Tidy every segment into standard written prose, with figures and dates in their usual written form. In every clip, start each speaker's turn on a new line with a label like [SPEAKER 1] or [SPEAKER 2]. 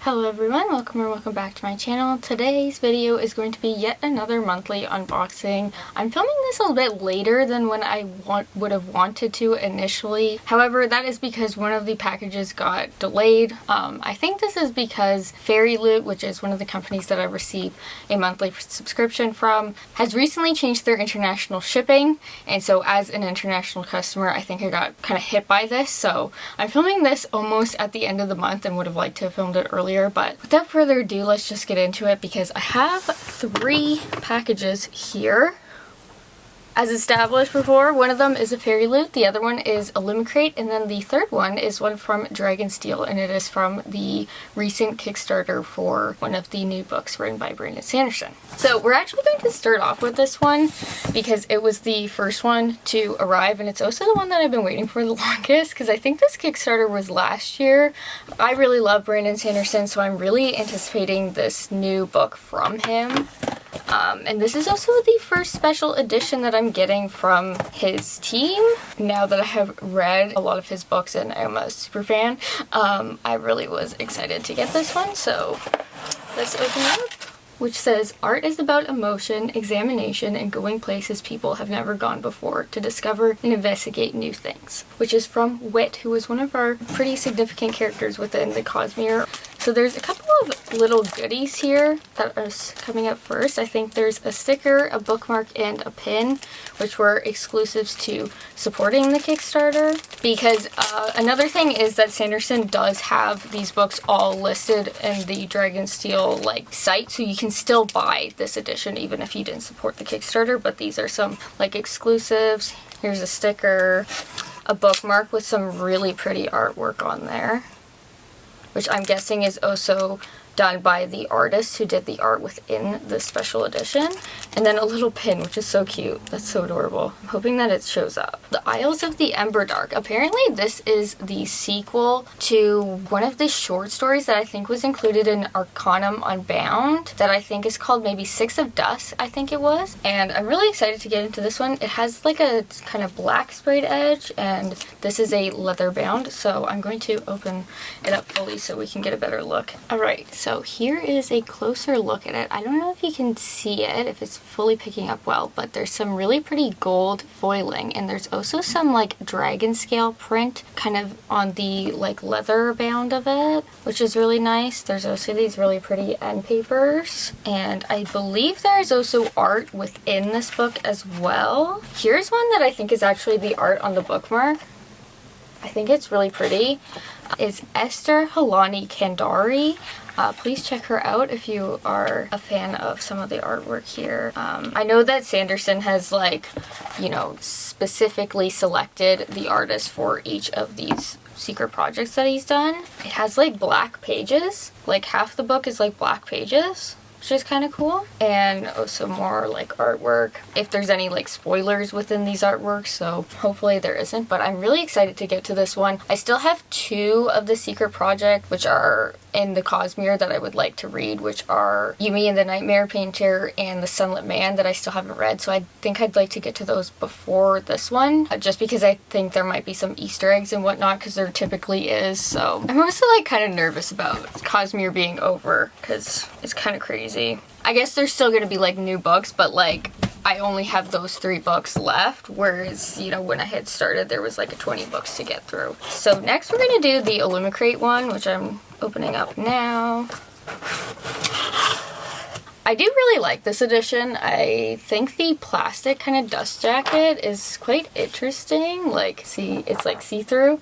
[SPEAKER 1] Hello everyone, welcome or welcome back to my channel. Today's video is going to be yet another monthly unboxing. I'm filming this a little bit later than when I would have wanted to initially. However, that is because one of the packages got delayed. I think this is because Fairyloot, which is one of the companies that I receive a monthly subscription from, has recently changed their international shipping. And so as an international customer, I think I got kind of hit by this. So I'm filming this almost at the end of the month and would have liked to have filmed it earlier. But without further ado, let's just get into it because I have 3 packages here. As established before, one of them is a Fairyloot, the other one is Illumicrate, and then the third one is one from Dragonsteel, and it is from the recent Kickstarter for one of the new books written by Brandon Sanderson. So we're actually going to start off with this one because it was the first one to arrive, and it's also the one that I've been waiting for the longest because I think this Kickstarter was last year. I really love Brandon Sanderson, so I'm really anticipating this new book from him. And this is also the first special edition that I'm getting from his team. Now that I have read a lot of his books and I'm a super fan, I really was excited to get this one, so let's open it up. Which says, art is about emotion, examination, and going places people have never gone before to discover and investigate new things. Which is from Wit, who is one of our pretty significant characters within the Cosmere. So there's a couple of little goodies here that are coming up first. I think there's a sticker, a bookmark, and a pin, which were exclusives to supporting the Kickstarter. Because another thing is that Sanderson does have these books all listed in the Dragonsteel site, so you can still buy this edition even if you didn't support the Kickstarter, but these are some exclusives. Here's a sticker, a bookmark with some really pretty artwork on there, which I'm guessing is also done by the artist who did the art within this special edition. And then a little pin, which is so cute. That's so adorable. I'm hoping that it shows up. The Isles of the Emberdark. Apparently this is the sequel to one of the short stories that I think was included in Arcanum Unbound that I think is called maybe Six of Dust, I think it was. And I'm really excited to get into this one. It has like a kind of black sprayed edge, and this is a leather bound, so I'm going to open it up fully so we can get a better look. Alright, so here is a closer look at it. I don't know if you can see it, if it's fully picking up well, but there's some really pretty gold foiling, and there's also some dragon scale print kind of on the leather bound of it, which is really nice. There's also these really pretty end papers, and I believe there's also art within this book as well. Here's one that I think is actually the art on the bookmark. I think it's really pretty. It's Esther Halani Kandari. Please check her out if you are a fan of some of the artwork here. I know that Sanderson has specifically selected the artist for each of these secret projects that he's done. It has black pages. Half the book is black pages, which is kind of cool. And also more artwork, if there's any spoilers within these artworks, so hopefully there isn't, but I'm really excited to get to this one. I still have 2 of the secret project which are in the Cosmere that I would like to read, which are Yumi and the Nightmare Painter and the Sunlit Man that I still haven't read, so I think I'd like to get to those before this one, just because I think there might be some Easter eggs and whatnot, because there typically is. So I'm also kind of nervous about Cosmere being over because it's kind of crazy. I guess there's still going to be new books, but I only have those 3 books left, whereas, when I had started, there was 20 books to get through. So next we're going to do the Illumicrate one, which I'm opening up now. I do really like this edition. I think the plastic kind of dust jacket is quite interesting. See, it's see-through.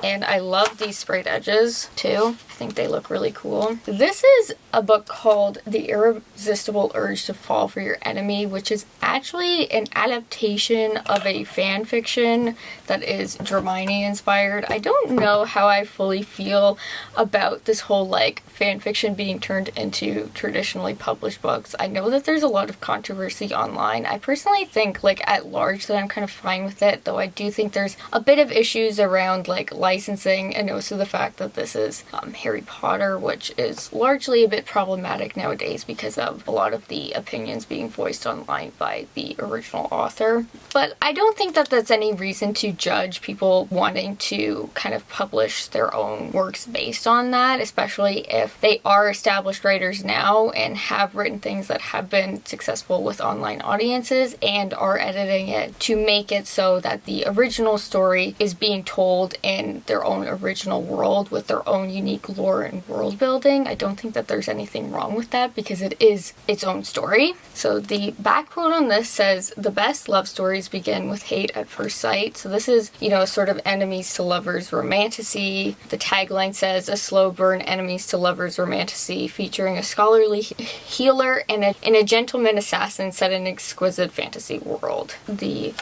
[SPEAKER 1] And I love these sprayed edges too. I think they look really cool. This is a book called The Irresistible Urge to Fall for Your Enemy, which is actually an adaptation of a fan fiction that is Dramini inspired. I don't know how I fully feel about this whole fan fiction being turned into traditionally published books. I know that there's a lot of controversy online. I personally think at large that I'm kind of fine with it, though I do think there's a bit of issues around licensing and also the fact that this is Harry Harry Potter, which is largely a bit problematic nowadays because of a lot of the opinions being voiced online by the original author. But I don't think that that's any reason to judge people wanting to kind of publish their own works based on that, especially if they are established writers now and have written things that have been successful with online audiences and are editing it to make it so that the original story is being told in their own original world with their own unique lore and world building. I don't think that there's anything wrong with that because it is its own story. So the back quote on this says, "The best love stories begin with hate at first sight." So this is, you know, a sort of enemies to lovers romantasy. The tagline says, "A slow burn enemies to lovers romantasy featuring a scholarly healer and a gentleman assassin set in an exquisite fantasy world." The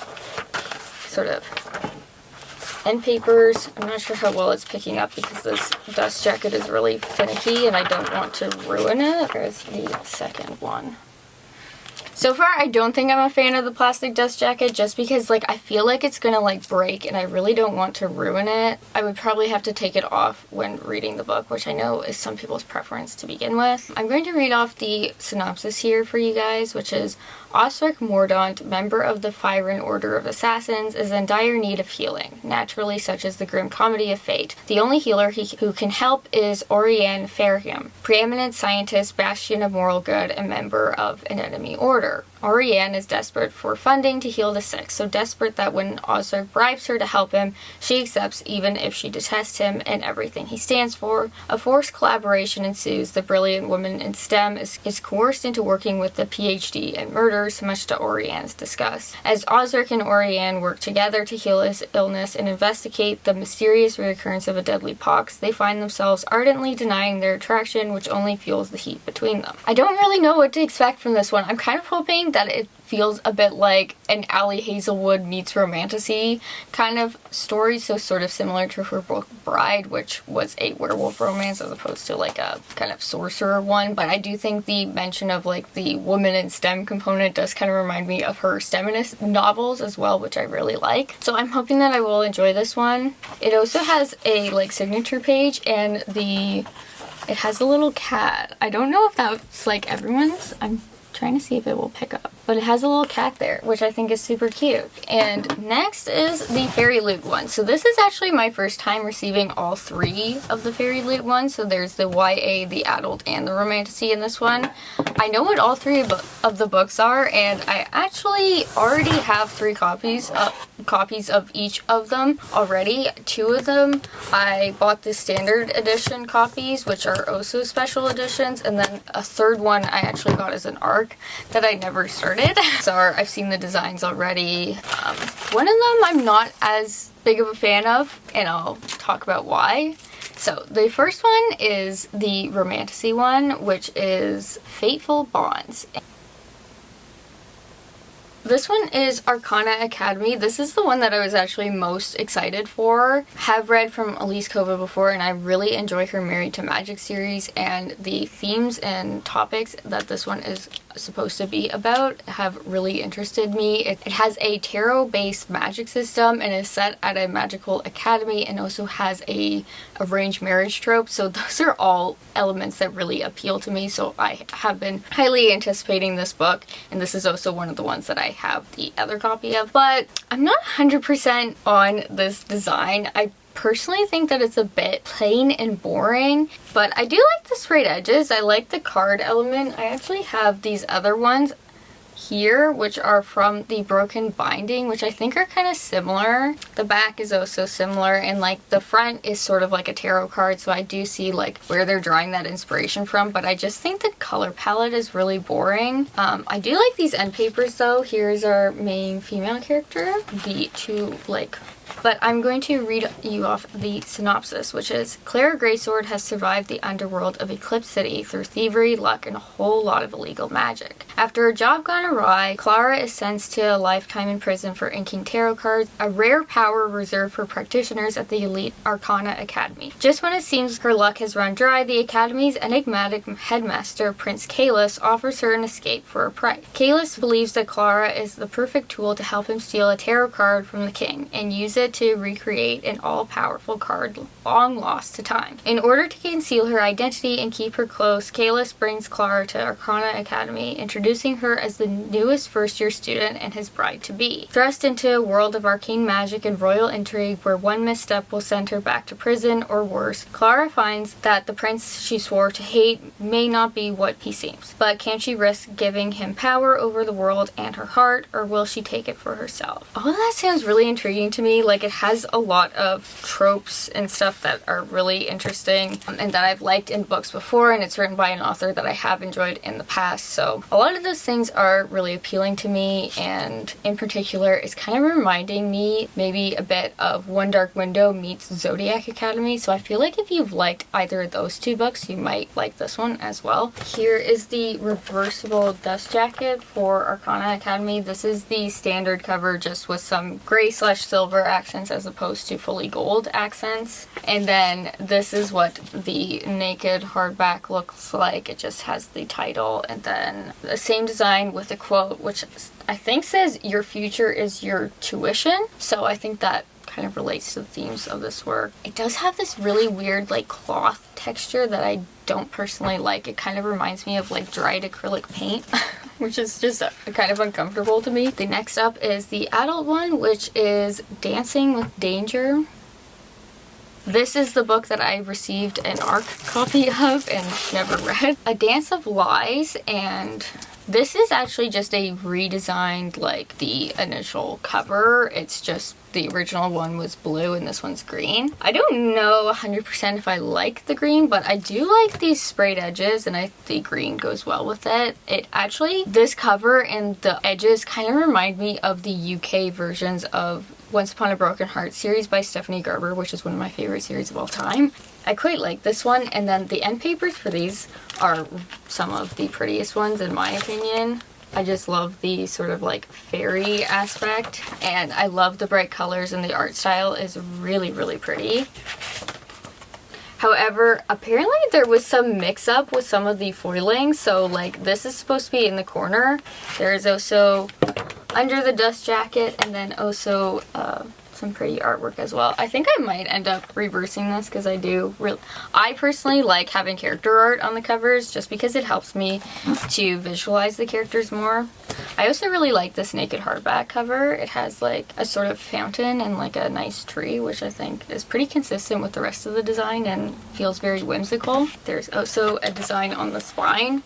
[SPEAKER 1] sort of end papers, I'm not sure how well it's picking up because this dust jacket is really finicky and I don't want to ruin it. There's the second one. So far, I don't think I'm a fan of the plastic dust jacket just because, like, I feel like it's gonna, like, break and I really don't want to ruin it. I would probably have to take it off when reading the book, which I know is some people's preference to begin with. I'm going to read off the synopsis here for you guys, which is, Osric Mordaunt, member of the Fyron Order of Assassins, is in dire need of healing, naturally such as the grim comedy of fate. The only healer who can help is Oriane Fairham, preeminent scientist, bastion of moral good, and member of an enemy order. Oriane is desperate for funding to heal the sick, so desperate that when Osric bribes her to help him, she accepts even if she detests him and everything he stands for. A forced collaboration ensues. The brilliant woman in STEM is coerced into working with the PhD in murders, much to Oriane's disgust. As Osric and Oriane work together to heal his illness and investigate the mysterious reoccurrence of a deadly pox, they find themselves ardently denying their attraction, which only fuels the heat between them. I don't really know what to expect from this one. I'm kind of hoping that it feels a bit like an Allie Hazelwood meets Romantasy kind of story, so sort of similar to her book Bride, which was a werewolf romance as opposed to like a kind of sorcerer one. But I do think the mention of like the woman in STEM component does kind of remind me of her STEMinist novels as well, which I really like. So I'm hoping that I will enjoy this one. It also has a like signature page and it has a little cat. I don't know if that's like everyone's. I'm trying to see if it will pick up, but it has a little cat there, which I think is super cute. And next is the Fairyloot one. So this is actually my first time receiving all three of the Fairyloot ones. So there's the YA, the adult, and the romantasy in this one. I know what all three of the books are, and I actually already have 3 copies of each of them already. 2 of them I bought the standard edition copies, which are also special editions, and then a third one I actually got as an ARC that I never started. So I've seen the designs already. One of them I'm not as big of a fan of, and I'll talk about why. So the first one is the romantasy one, which is Fateful Bonds. This one is Arcana Academy. This is the one that I was actually most excited for. Have read from Elise Kova before, and I really enjoy her Married to Magic series, and the themes and topics that this one is supposed to be about have really interested me. It has a tarot-based magic system and is set at a magical academy, and also has a arranged marriage trope. So those are all elements that really appeal to me. So I have been highly anticipating this book, and this is also one of the ones that I have the other copy of. But I'm not 100% on this design. I personally think that it's a bit plain and boring, but I do like the sprayed edges. I like the card element. I actually have these other ones here, which are from the Broken Binding, which I think are kind of similar. The back is also similar, and like the front is sort of like a tarot card, so I do see like where they're drawing that inspiration from, but I just think the color palette is really boring. I do like these end papers though. Here's our main female character, the two like but I'm going to read you off the synopsis, which is, Clara Greysword has survived the underworld of Eclipse City through thievery, luck, and a whole lot of illegal magic. After a job gone awry, Clara is sentenced to a lifetime in prison for inking tarot cards, a rare power reserved for practitioners at the elite Arcana Academy. Just when it seems her luck has run dry, the Academy's enigmatic headmaster, Prince Kalis, offers her an escape for a price. Kalis believes that Clara is the perfect tool to help him steal a tarot card from the king and use it it to recreate an all-powerful card long lost to time. In order to conceal her identity and keep her close, Kalis brings Clara to Arcana Academy, introducing her as the newest first-year student and his bride-to-be. Thrust into a world of arcane magic and royal intrigue where one misstep will send her back to prison or worse, Clara finds that the prince she swore to hate may not be what he seems. But can she risk giving him power over the world and her heart, or will she take it for herself? All of that sounds really intriguing to me. Like, it has a lot of tropes and stuff that are really interesting and that I've liked in books before, and it's written by an author that I have enjoyed in the past. So a lot of those things are really appealing to me, and in particular it's kind of reminding me maybe a bit of One Dark Window meets Zodiac Academy. So I feel like if you've liked either of those two books, you might like this one as well. Here is the reversible dust jacket for Arcana Academy. This is the standard cover just with some gray/silver accents as opposed to fully gold accents. And then this is what the naked hardback looks like. It just has the title and then the same design with a quote which I think says your future is your tuition. So I think that kind of relates to the themes of this work. It does have this really weird like cloth texture that I don't personally like. It kind of reminds me of like dried acrylic paint which is just kind of uncomfortable to me. The next up is the adult one, which is Dancing with Danger. This is the book that I received an ARC copy of and never read. A Dance of Lies, and this is actually just a redesigned, like, the initial cover. It's just the original one was blue and this one's green. I don't know 100% if I like the green, but I do like these sprayed edges and the green goes well with it. This cover and the edges kind of remind me of the UK versions of Once Upon a Broken Heart series by Stephanie Gerber, which is one of my favorite series of all time. I quite like this one, and then the end papers for these are some of the prettiest ones in my opinion. I just love the sort of like fairy aspect, and I love the bright colors, and the art style is really, really pretty. However, apparently there was some mix-up with some of the foiling, so like this is supposed to be in the corner. There is also under the dust jacket, and then also some pretty artwork as well. I think I might end up reversing this because I personally like having character art on the covers just because it helps me to visualize the characters more. I also really like this naked hardback cover. It has like a sort of fountain and like a nice tree, which I think is pretty consistent with the rest of the design and feels very whimsical. There's also a design on the spine.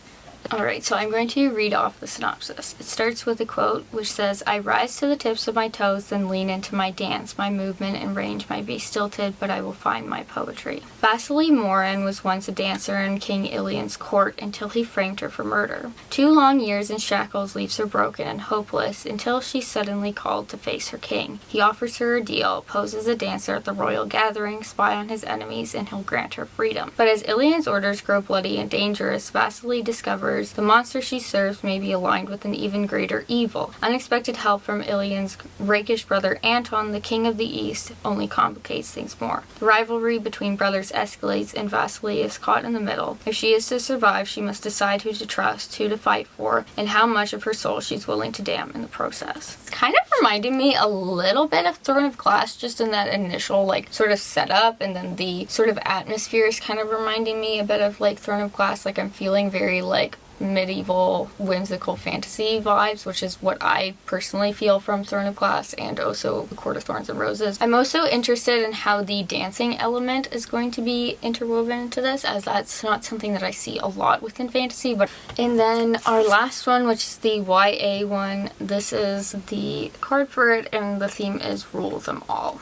[SPEAKER 1] Alright, so I'm going to read off the synopsis. It starts with a quote which says, "I rise to the tips of my toes, then lean into my dance. My movement and range might be stilted, but I will find my poetry." Vasily Morin was once a dancer in King Ilian's court until he framed her for murder. 2 long years in shackles leaves her broken and hopeless until she's suddenly called to face her king. He offers her a deal, pose as a dancer at the royal gathering, spy on his enemies, and he'll grant her freedom. But as Ilian's orders grow bloody and dangerous, Vasily discovers the monster she serves may be aligned with an even greater evil. Unexpected help from Ilian's rakish brother Anton, the king of the East, only complicates things more. The rivalry between brothers escalates, and Vasily is caught in the middle. If she is to survive, she must decide who to trust, who to fight for, and how much of her soul she's willing to damn in the process. It's kind of reminding me a little bit of Throne of Glass, just in that initial like sort of setup, and then the sort of atmosphere is kind of reminding me a bit of like Throne of Glass. Like I'm feeling very like medieval whimsical fantasy vibes, which is what I personally feel from Throne of Glass and also The Court of Thorns and Roses. I'm also interested in how the dancing element is going to be interwoven into this, as that's not something that I see a lot within fantasy. And then our last one, which is the YA one, this is the card for it, and the theme is Rule Them All.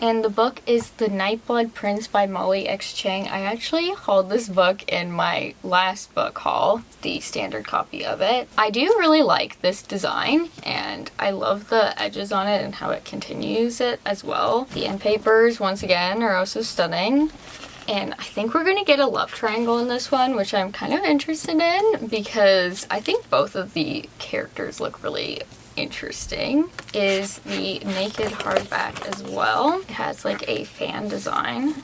[SPEAKER 1] And the book is The Nightblood Prince by Molly X. Chang. I actually hauled this book in my last book haul, the standard copy of it. I do really like this design, and I love the edges on it and how it continues it as well. The end papers, once again, are also stunning. And I think we're going to get a love triangle in this one, which I'm kind of interested in because I think both of the characters look really interesting. Is the naked hardback as well. It has like a fan design.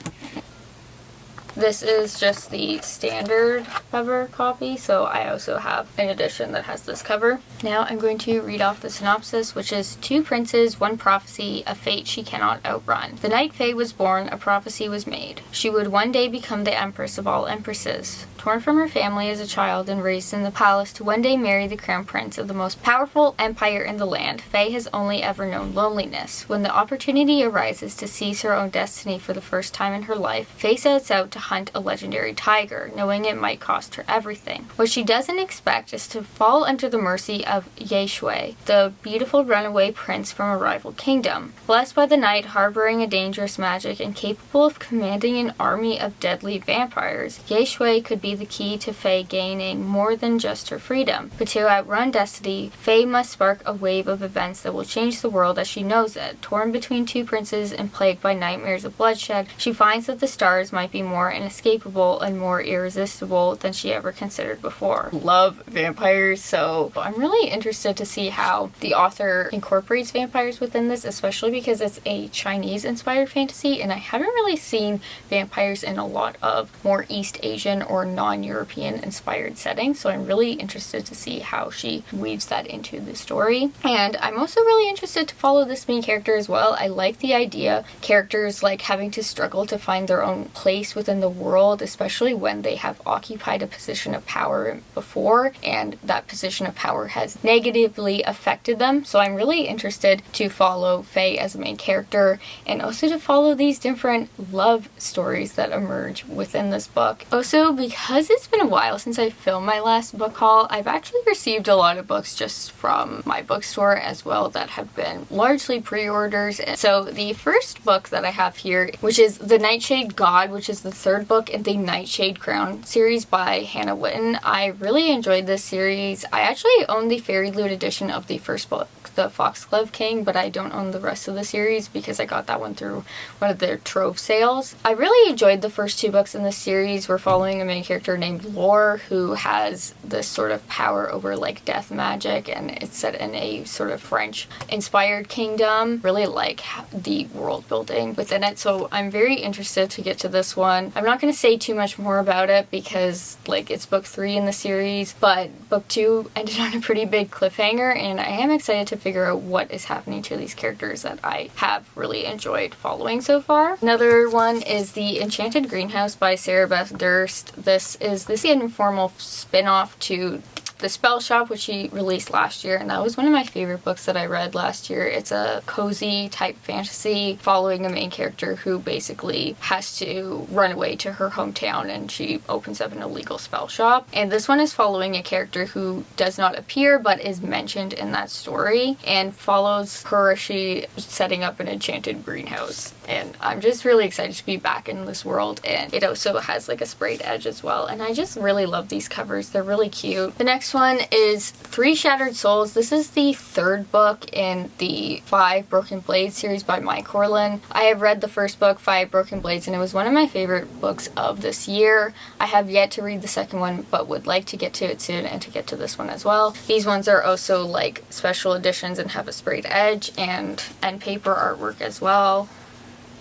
[SPEAKER 1] This is just the standard cover copy, so I also have an edition that has this cover. Now I'm going to read off the synopsis, which is: two princes, one prophecy, a fate she cannot outrun. The night Faye was born, a prophecy was made. She would one day become the empress of all empresses. Torn from her family as a child and raised in the palace to one day marry the crown prince of the most powerful empire in the land, Faye has only ever known loneliness. When the opportunity arises to seize her own destiny for the first time in her life, Faye sets out to hunt a legendary tiger, knowing it might cost her everything. What she doesn't expect is to fall under the mercy of Ye Shui, the beautiful runaway prince from a rival kingdom. Blessed by the night, harboring a dangerous magic, and capable of commanding an army of deadly vampires, Ye Shui could be the key to Faye gaining more than just her freedom. But to outrun destiny, Faye must spark a wave of events that will change the world as she knows it. Torn between two princes and plagued by nightmares of bloodshed, she finds that the stars might be more inescapable and more irresistible than she ever considered before. Love vampires, so I'm really interested to see how the author incorporates vampires within this, especially because it's a Chinese-inspired fantasy, and I haven't really seen vampires in a lot of more East Asian or non-European inspired settings, so I'm really interested to see how she weaves that into the story. And I'm also really interested to follow this main character as well. I like the idea characters like having to struggle to find their own place within the world, especially when they have occupied a position of power before and that position of power has negatively affected them. So I'm really interested to follow Faye as a main character and also to follow these different love stories that emerge within this book. Also, because it's been a while since I filmed my last book haul, I've actually received a lot of books just from my bookstore as well that have been largely pre-orders. So the first book that I have here, which is The Nightshade God, which is the third book in the Nightshade Crown series by Hannah Witten. I really enjoyed this series. I actually own the Fairyloot edition of the first book, The Foxglove King, but I don't own the rest of the series because I got that one through one of their trove sales. I really enjoyed the first two books in this series. We're following a main character named Lore who has this sort of power over like death magic, and it's set in a sort of French inspired kingdom. Really like the world building within it, so I'm very interested to get to this one. I'm not going to say too much more about it because like it's book 3 in the series, but book 2 ended on a pretty big cliffhanger, and I am excited to figure out what is happening to these characters that I have really enjoyed following so far. Another one is The Enchanted Greenhouse by Sarah Beth Durst. This is the informal spin-off to The Spell Shop, which she released last year, and that was one of my favorite books that I read last year. It's a cozy type fantasy following a main character who basically has to run away to her hometown, and she opens up an illegal spell shop. And this one is following a character who does not appear but is mentioned in that story, and follows her as she setting up an enchanted greenhouse. And I'm just really excited to be back in this world, and it also has like a sprayed edge as well, and I just really love these covers. They're really cute. The next one is Three Shattered Souls. This is the third book in the Five Broken Blades series by Mike Corlin. I have read the first book, Five Broken Blades, and it was one of my favorite books of this year. I have yet to read the second one, but would like to get to it soon and to get to this one as well. These ones are also like special editions and have a sprayed edge and paper artwork as well.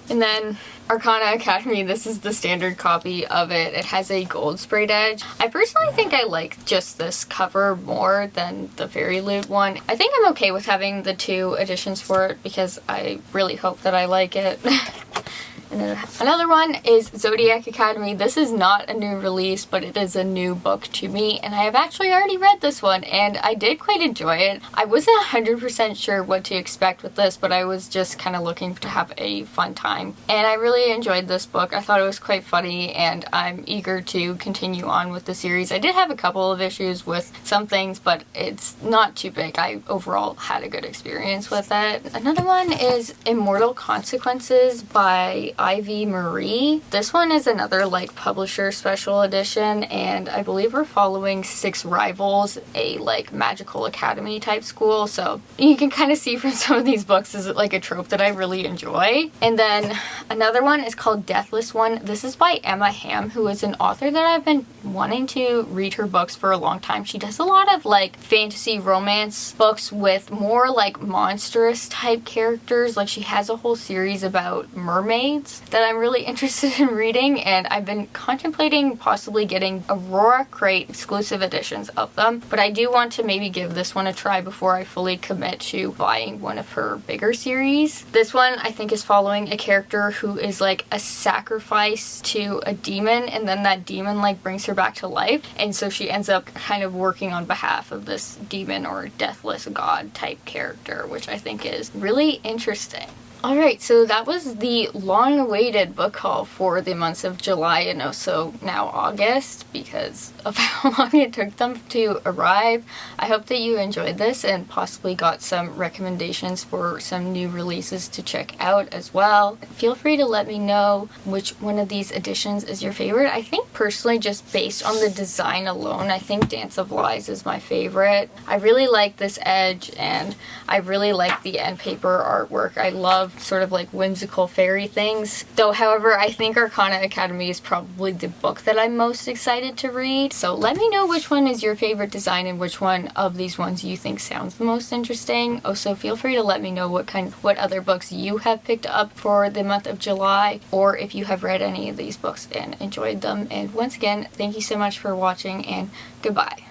[SPEAKER 1] And then Arcana Academy, this is the standard copy of it. It has a gold sprayed edge. I personally think I like just this cover more than the Fairyloot one. I think I'm okay with having the two editions for it because I really hope that I like it. And then another one is Zodiac Academy. This is not a new release, but it is a new book to me, and I have actually already read this one, and I did quite enjoy it. I wasn't 100% sure what to expect with this, but I was just kind of looking to have a fun time, and I really enjoyed this book. I thought it was quite funny, and I'm eager to continue on with the series. I did have a couple of issues with some things, but it's not too big. I overall had a good experience with it. Another one is Immortal Consequences by Ivy Marie. This one is another like publisher special edition, and I believe we're following Six Rivals, a like magical academy type school, so you can kind of see from some of these books is like a trope that I really enjoy. And then another one is called Deathless One. This is by Emma Hamm, who is an author that I've been wanting to read her books for a long time. She does a lot of like fantasy romance books with more like monstrous type characters. Like she has a whole series about mermaids editions that I'm really interested in reading, and I've been contemplating possibly getting Aurora Crate exclusive editions of them, but I do want to maybe give this one a try before I fully commit to buying one of her bigger series. This one I think is following a character who is like a sacrifice to a demon, and then that demon like brings her back to life, and so she ends up kind of working on behalf of this demon or deathless god type character, which I think is really interesting. Alright, so that was the long-awaited book haul for the months of July and also now August because of how long it took them to arrive. I hope that you enjoyed this and possibly got some recommendations for some new releases to check out as well. Feel free to let me know which one of these editions is your favorite. I think personally, just based on the design alone, I think Dance of Lies is my favorite. I really like this edge and I really like the end paper artwork. I love sort of like whimsical fairy things. Though, however, I think Arcana Academy is probably the book that I'm most excited to read. So let me know which one is your favorite design and which one of these ones you think sounds the most interesting. Also, feel free to let me know what other books you have picked up for the month of July, or if you have read any of these books and enjoyed them. And once again, thank you so much for watching and goodbye.